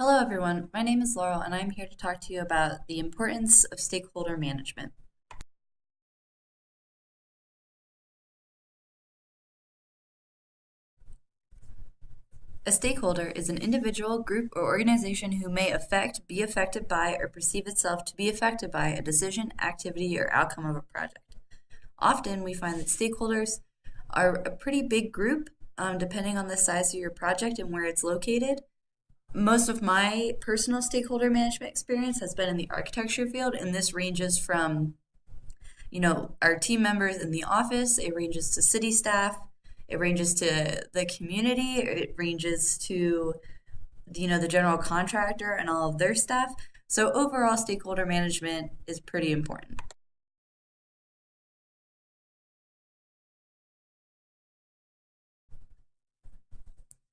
Hello, everyone. My name is Laurel, and I'm here to talk to you about the importance of stakeholder management. A stakeholder is an individual, group, or organization who may affect, be affected by, or perceive itself to be affected by a decision, activity, or outcome of a project. Often, we find that stakeholders are a pretty big group, depending on the size of your project and where it's located. Most of my personal stakeholder management experience has been in the architecture field, and this ranges from our team members in the office, it ranges to city staff, it ranges to the community, it ranges to the general contractor and all of their staff. So overall, stakeholder management is pretty important.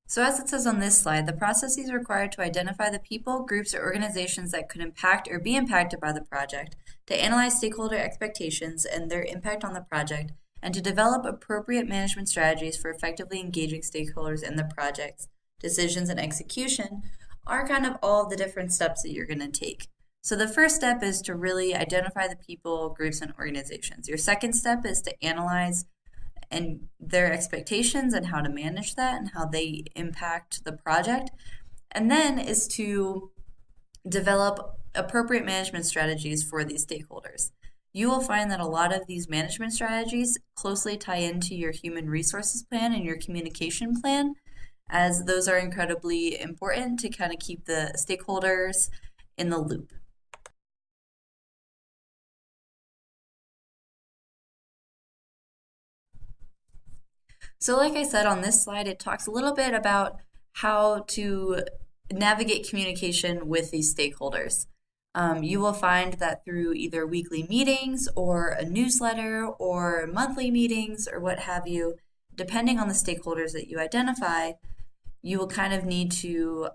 So as it says on this slide, the processes required to identify the people, groups, or organizations that could impact or be impacted by the project, to analyze stakeholder expectations and their impact on the project, and to develop appropriate management strategies for effectively engaging stakeholders in the project's decisions and execution are kind of all the different steps that you're going to take. So the first step is to really identify the people, groups, and organizations. Your second step is to analyze and their expectations and how to manage that and how they impact the project. And then is to develop appropriate management strategies for these stakeholders. You will find that a lot of these management strategies closely tie into your human resources plan and your communication plan, as those are incredibly important to kind of keep the stakeholders in the loop. So like I said on this slide, it talks a little bit about how to navigate communication with these stakeholders. You will find that through either weekly meetings or a newsletter or monthly meetings or what have you, depending on the stakeholders that you identify, you will kind of need to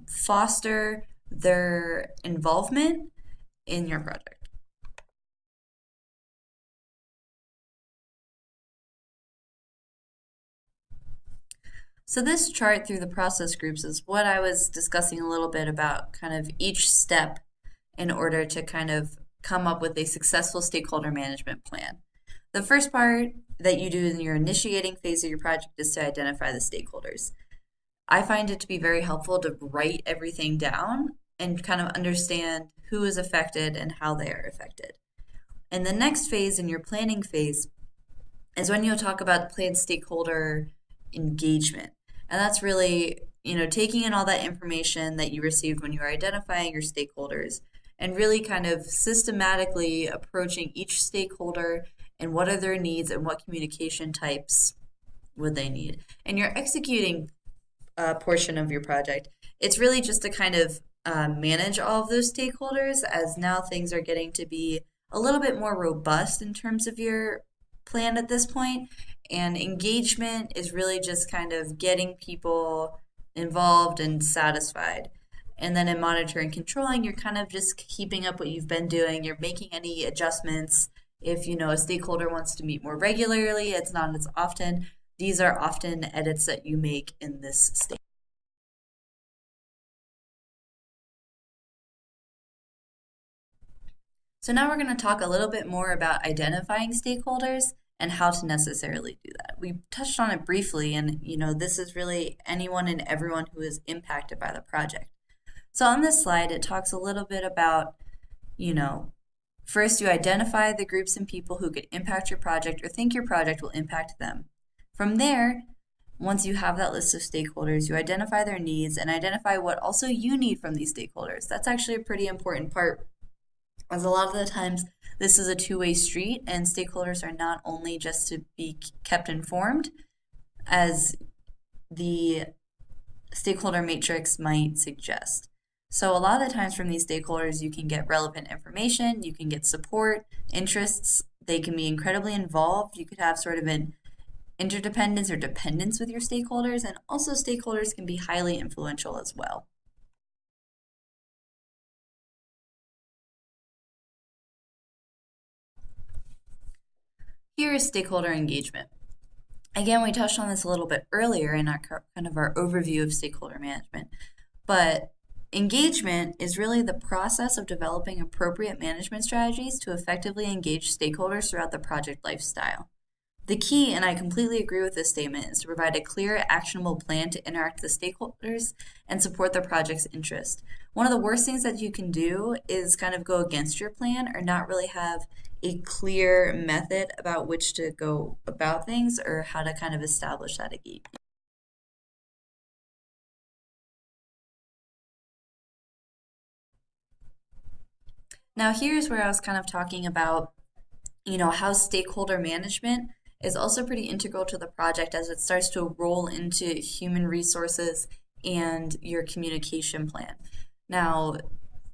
foster their involvement in your project. So this chart through the process groups is what I was discussing a little bit about kind of each step in order to kind of come up with a successful stakeholder management plan. The first part that you do in your initiating phase of your project is to identify the stakeholders. I find it to be very helpful to write everything down and kind of understand who is affected and how they are affected. And the next phase in your planning phase is when you'll talk about planned stakeholder engagement. And that's really, taking in all that information that you received when you were identifying your stakeholders and really kind of systematically approaching each stakeholder and what are their needs and what communication types would they need. And your executing portion of your project, it's really just to kind of manage all of those stakeholders, as now things are getting to be a little bit more robust in terms of your plan at this point. And engagement is really just kind of getting people involved and satisfied. And then in monitoring and controlling, you're kind of just keeping up what you've been doing. You're making any adjustments. If a stakeholder wants to meet more regularly, it's not as often. These are often edits that you make in this state. So now we're going to talk a little bit more about identifying stakeholders and how to necessarily do that. We touched on it briefly, and this is really anyone and everyone who is impacted by the project. So on this slide, it talks a little bit about, first you identify the groups and people who could impact your project or think your project will impact them. From there, once you have that list of stakeholders, you identify their needs and identify what also you need from these stakeholders. That's actually a pretty important part, as a lot of the times this is a two-way street and stakeholders are not only just to be kept informed, as the stakeholder matrix might suggest. So a lot of the times from these stakeholders, you can get relevant information, you can get support, interests, they can be incredibly involved. You could have sort of an interdependence or dependence with your stakeholders, and also stakeholders can be highly influential as well. Here is stakeholder engagement. Again, we touched on this a little bit earlier in our kind of our overview of stakeholder management, but Engagement is really the process of developing appropriate management strategies to effectively engage stakeholders throughout the project lifestyle. The key, and I completely agree with this statement, is to provide a clear, actionable plan to interact with the stakeholders and support the project's interest. One of the worst things that you can do is kind of go against your plan or not really have a clear method about which to go about things or how to kind of establish that engagement. Now, here's where I was kind of talking about, how stakeholder management is also pretty integral to the project as it starts to roll into human resources and your communication plan. Now,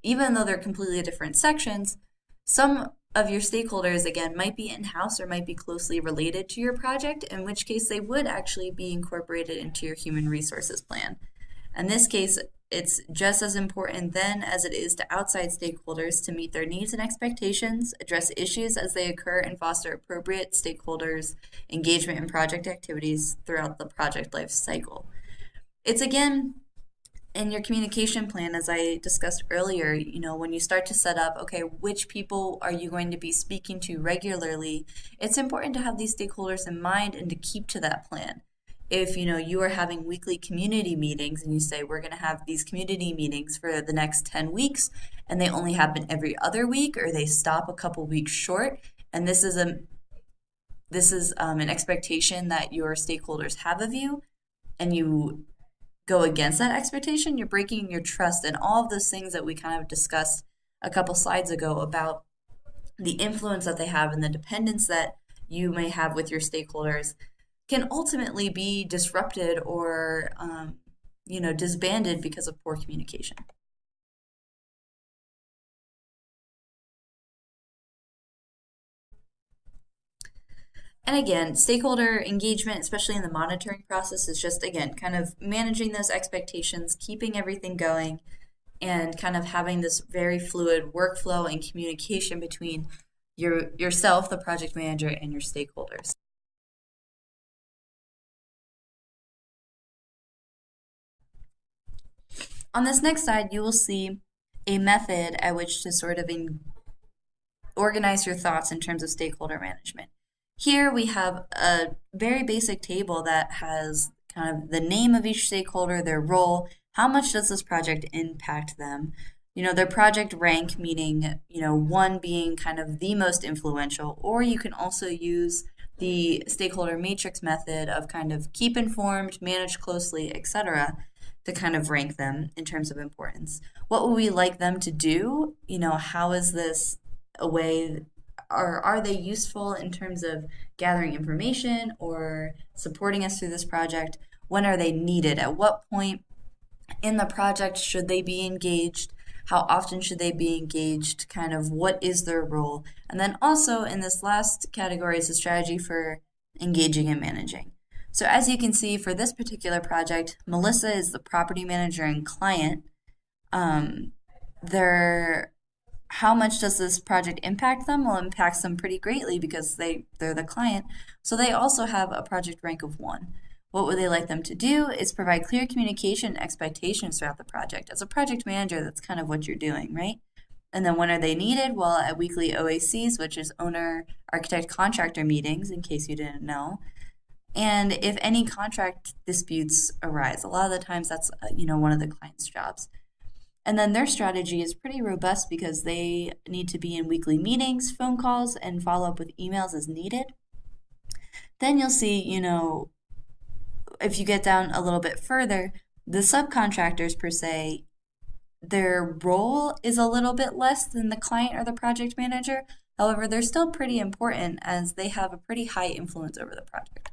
even though they're completely different sections, some of your stakeholders, again, might be in-house or might be closely related to your project, in which case they would actually be incorporated into your human resources plan. In this case, it's just as important then as it is to outside stakeholders to meet their needs and expectations, address issues as they occur, and foster appropriate stakeholders' engagement in project activities throughout the project life cycle. It's again in your communication plan, as I discussed earlier, when you start to set up, okay, which people are you going to be speaking to regularly, it's important to have these stakeholders in mind and to keep to that plan. If you are having weekly community meetings and you say we're going to have these community meetings for the next 10 weeks and they only happen every other week or they stop a couple weeks short, and this is an expectation that your stakeholders have of you, and you go against that expectation, you're breaking your trust and all of those things that we kind of discussed a couple slides ago about the influence that they have and the dependence that you may have with your stakeholders can ultimately be disrupted or disbanded because of poor communication. And again, stakeholder engagement, especially in the monitoring process, is just, again, kind of managing those expectations, keeping everything going, and kind of having this very fluid workflow and communication between yourself, the project manager, and your stakeholders. On this next slide, you will see a method at which to sort of organize your thoughts in terms of stakeholder management. Here we have a very basic table that has kind of the name of each stakeholder, their role, how much does this project impact them, their project rank, meaning, one being kind of the most influential, or you can also use the stakeholder matrix method of kind of keep informed, manage closely, etc., to kind of rank them in terms of importance. What would we like them to do? How is this a way, or are they useful in terms of gathering information or supporting us through this project? When are they needed? At what point in the project should they be engaged? How often should they be engaged? Kind of what is their role? And then also in this last category is a strategy for engaging and managing. So as you can see for this particular project, Melissa is the property manager and client. How much does this project impact them? Well, it impacts them pretty greatly because they're the client. So they also have a project rank of 1. What would they like them to do is provide clear communication and expectations throughout the project. As a project manager, that's kind of what you're doing, right? And then when are they needed? Well, at weekly OACs, which is owner, architect, contractor meetings, in case you didn't know. And if any contract disputes arise, a lot of the times that's one of the client's jobs. And then their strategy is pretty robust because they need to be in weekly meetings, phone calls, and follow up with emails as needed. Then you'll see, if you get down a little bit further, the subcontractors per se, their role is a little bit less than the client or the project manager. However, they're still pretty important as they have a pretty high influence over the project.